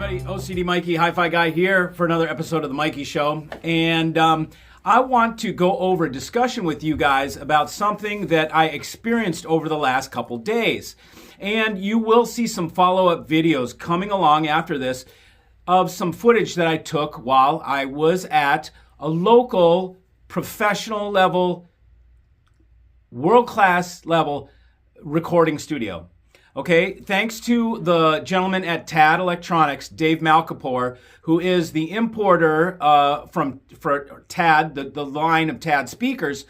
everybody. OCD Mikey, Hi-Fi guy here for another episode of the Mikey Show. And I want to go over a discussion with you guys about something that I experienced over the last couple days. And you will see some follow-up videos coming along after this of some footage that I took while I was at a local professional level, world-class level recording studio. Okay, thanks to the gentleman at TAD Electronics, Dave Malkapor, who is the importer for TAD, the line of TAD speakers.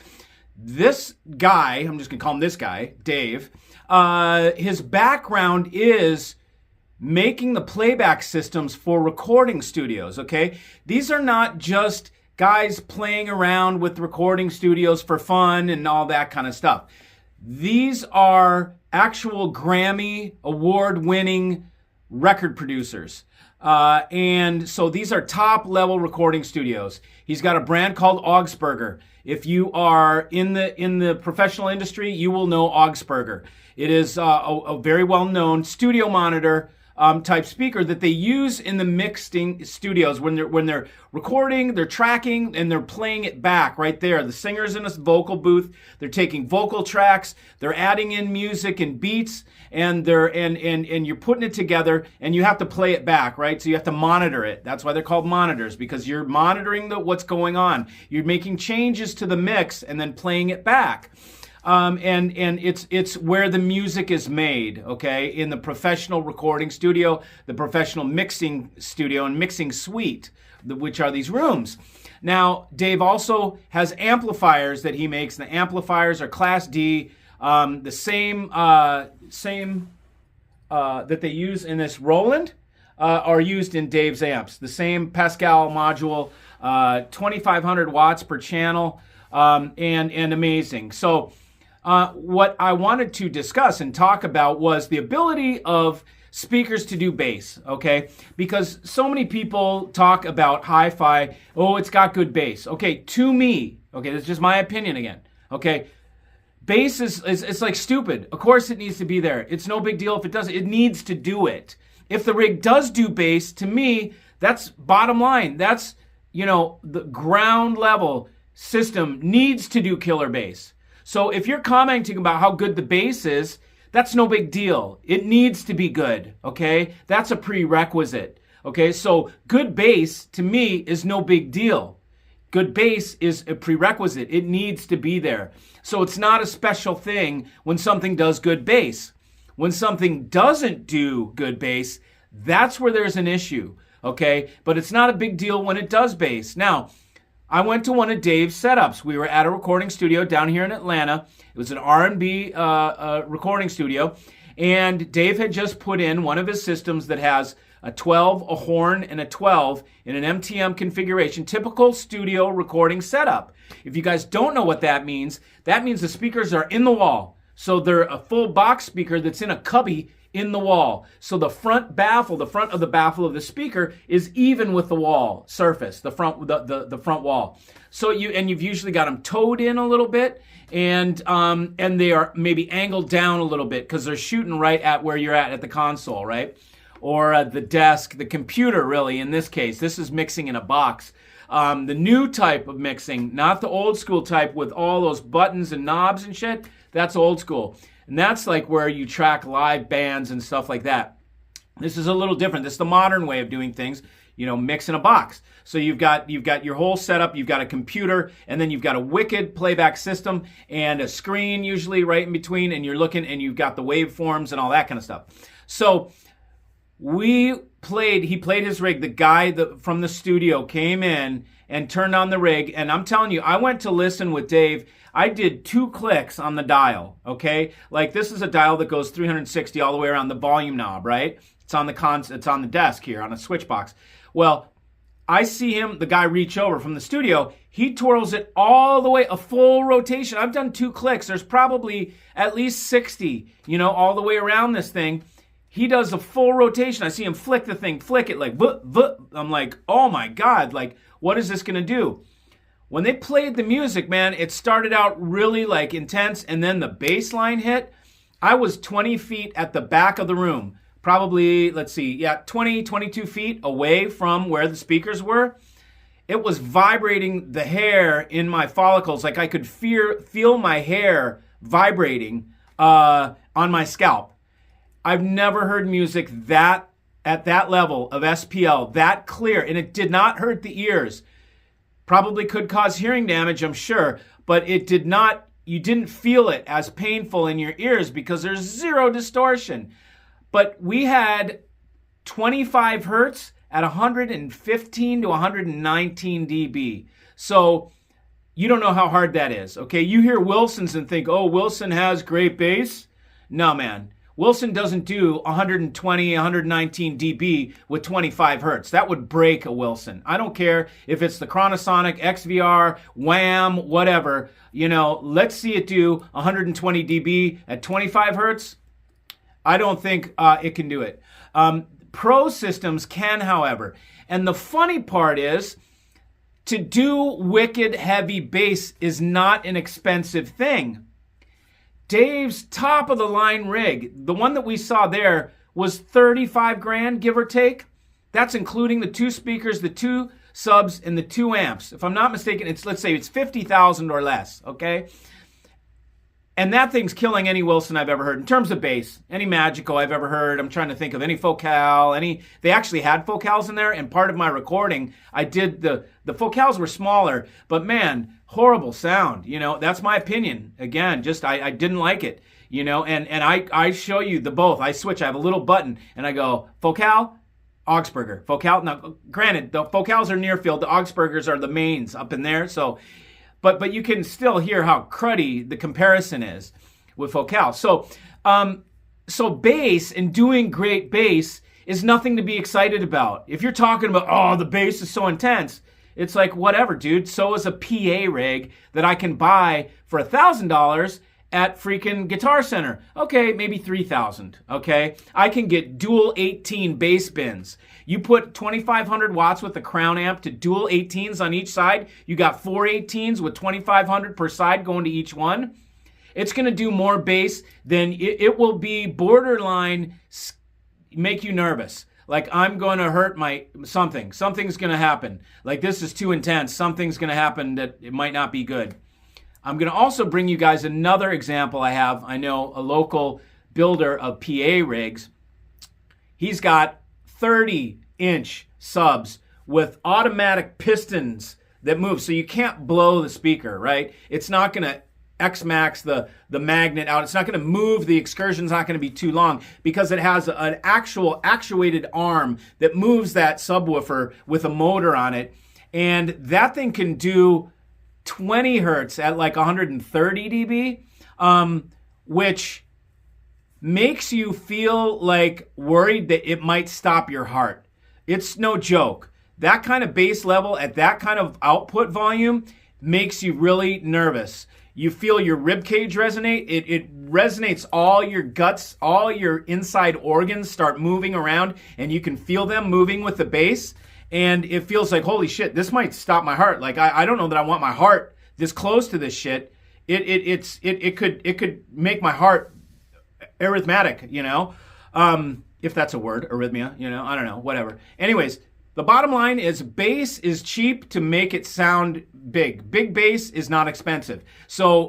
This guy, I'm just going to call him this guy, Dave, his background is making the playback systems for recording studios, okay? These are not just guys playing around with recording studios for fun and all that kind of stuff. These are actual Grammy award-winning record producers. And so these are top-level recording studios. He's got a brand called Augsburger. If you are in the professional industry, you will know Augsburger. It is a very well-known studio monitor type speaker that they use in the mixing studios when they're recording, they're tracking, and they're playing it back right there. The singer's in a vocal booth, they're taking vocal tracks, they're adding in music and beats, and you're putting it together, and you have to play it back, right? So you have to monitor it. That's why they're called monitors, because you're monitoring what's going on. You're making changes to the mix and then playing it back. And it's where the music is made, okay, in the professional recording studio, the professional mixing studio and mixing suite, which are these rooms. Now, Dave also has amplifiers that he makes. The amplifiers are Class D, the same that they use in this Roland are used in Dave's amps. The same Pascal module, 2,500 watts per channel, and amazing. So, what I wanted to discuss and talk about was the ability of speakers to do bass, okay? Because so many people talk about hi-fi, oh, it's got good bass. Okay, to me, okay, that's just my opinion again, okay? Bass is it's like stupid. Of course it needs to be there. It's no big deal if it doesn't. It needs to do it. If the rig does do bass, to me, that's bottom line. That's, the ground level system needs to do killer bass. So if you're commenting about how good the bass is, that's no big deal. It needs to be good, okay? That's a prerequisite, okay? So good bass, to me, is no big deal. Good bass is a prerequisite. It needs to be there. So it's not a special thing when something does good bass. When something doesn't do good bass, that's where there's an issue, okay? But it's not a big deal when it does bass. Now, I went to one of Dave's setups. We were at a recording studio down here in Atlanta. It was an R&B recording studio. And Dave had just put in one of his systems that has a 12, a horn, and a 12 in an MTM configuration, typical studio recording setup. If you guys don't know what that means the speakers are in the wall. So they're a full box speaker that's in a cubby in the wall. So the front of the baffle of the speaker is even with the wall surface, the front wall. So you've usually got them towed in a little bit, and they are maybe angled down a little bit because they're shooting right at where you're at the console, right? Or the desk, the computer, really, in this case. This is mixing in a box. The new type of mixing, not the old school type with all those buttons and knobs and shit, that's old school. And that's like where you track live bands and stuff like that. This is a little different. This is the modern way of doing things, mix in a box. So you've got your whole setup, you've got a computer, and then you've got a wicked playback system and a screen usually right in between, and you're looking and you've got the waveforms and all that kind of stuff. So he played his rig. The guy from the studio came in and turned on the rig, and I'm telling you, I went to listen with Dave. I did 2 clicks on the dial, okay? Like this is a dial that goes 360 all the way around the volume knob, right? It's on the desk here on a switch box. Well, I see the guy reach over from the studio. He twirls it all the way, a full rotation. I've done 2 clicks. There's probably at least 60, all the way around this thing. He does a full rotation. I see him flick it like, I'm like, oh my God, like, what is this going to do? When they played the music, man, it started out really like intense, and then the bass line hit. I was 20 feet at the back of the room probably, let's see, yeah, 20, 22 feet away from where the speakers were. It was vibrating the hair in my follicles. Like I could feel my hair vibrating on my scalp. I've never heard music that at that level of SPL, that clear, and it did not hurt the ears. Probably could cause hearing damage, I'm sure, but it did not, you didn't feel it as painful in your ears because there's zero distortion. But we had 25 hertz at 115 to 119 dB. So you don't know how hard that is, okay? You hear Wilson's and think, oh, Wilson has great bass. No, man. Wilson doesn't do 120, 119 dB with 25 hertz. That would break a Wilson. I don't care if it's the Chronosonic, XVR, Wham, whatever. You know, let's see it do 120 dB at 25 hertz. I don't think it can do it. Pro systems can, however. And the funny part is, to do wicked heavy bass is not an expensive thing. Dave's top of the line rig, the one that we saw there, was 35 grand, give or take. That's including the 2 speakers, the 2 subs, and the 2 amps. If I'm not mistaken, let's say it's 50,000 or less, okay? And that thing's killing any Wilson I've ever heard in terms of bass. Any Magico I've ever heard. I'm trying to think of any Focal, they actually had Focals in there, and part of my recording, I did the Focals were smaller, but man, horrible sound. You know, that's my opinion. Again, just I didn't like it. You know, and I show you the both. I switch. I have a little button, and I go Focal, Augsburger. Focal. Now, granted, the Focals are near field. The Augsburgers are the mains up in there. So. But you can still hear how cruddy the comparison is with Focal. So bass and doing great bass is nothing to be excited about. If you're talking about, oh, the bass is so intense, it's like, whatever, dude. So is a PA rig that I can buy for $1,000 at freaking Guitar Center. Okay, maybe $3,000, okay? I can get dual 18 bass bins. You put 2,500 watts with the Crown amp to dual 18s on each side. You got 4 18s with 2,500 per side going to each one. It's going to do more bass than it will be borderline make you nervous. Like I'm going to hurt something's going to happen. Like this is too intense. Something's going to happen that it might not be good. I'm going to also bring you guys another example I have. I know a local builder of PA rigs. He's got 30-inch subs with automatic pistons that move. So you can't blow the speaker, right? It's not going to X-max the magnet out. It's not going to move. The excursion's not going to be too long because it has an actual actuated arm that moves that subwoofer with a motor on it. And that thing can do 20 hertz at like 130 dB, which makes you feel like worried that it might stop your heart. It's no joke. That kind of bass level at that kind of output volume makes you really nervous. You feel your rib cage resonate. It resonates all your guts, all your inside organs start moving around, and you can feel them moving with the bass. And it feels like, holy shit, this might stop my heart. Like I don't know that I want my heart this close to this shit. It could make my heart arrhythmatic, you know, if that's a word, arrhythmia, you know, I don't know, whatever. Anyways, the bottom line is bass is cheap to make it sound big. Big bass is not expensive. So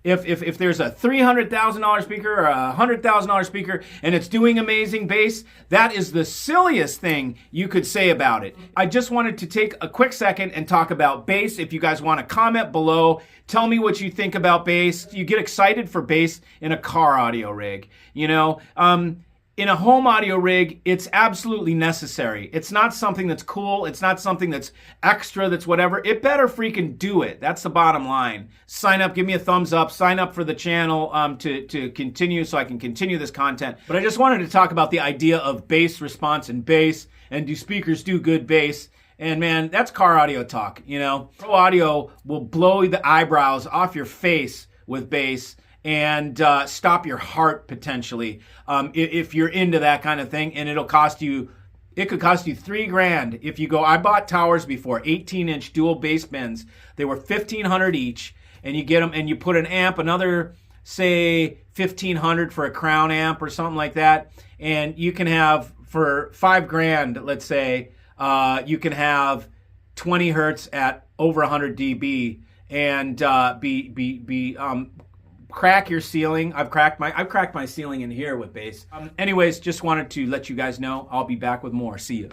if there's a $300,000 speaker or a $100,000 speaker and it's doing amazing bass, that is the silliest thing you could say about it. I just wanted to take a quick second and talk about bass. If you guys want to comment below, tell me what you think about bass. You get excited for bass in a car audio rig, you know. In a home audio rig, it's absolutely necessary. It's not something that's cool. It's not something that's extra, that's whatever. It better freaking do it. That's the bottom line. Sign up, give me a thumbs up, sign up for the channel to continue so I can continue this content. But I just wanted to talk about the idea of bass response and bass, and do speakers do good bass? And man, that's car audio talk, you know. Pro audio will blow the eyebrows off your face with bass and stop your heart potentially if you're into that kind of thing. And it could cost you $3,000 if you go. I bought towers before, 18-inch dual bass bins. They were $1,500 each, and you get them and you put an amp, another say 1,500 for a crown amp or something like that, and you can have for $5,000, let's say, you can have 20 hertz at over 100 dB and crack your ceiling. I've cracked my ceiling in here with bass. Anyways, just wanted to let you guys know. I'll be back with more. See you.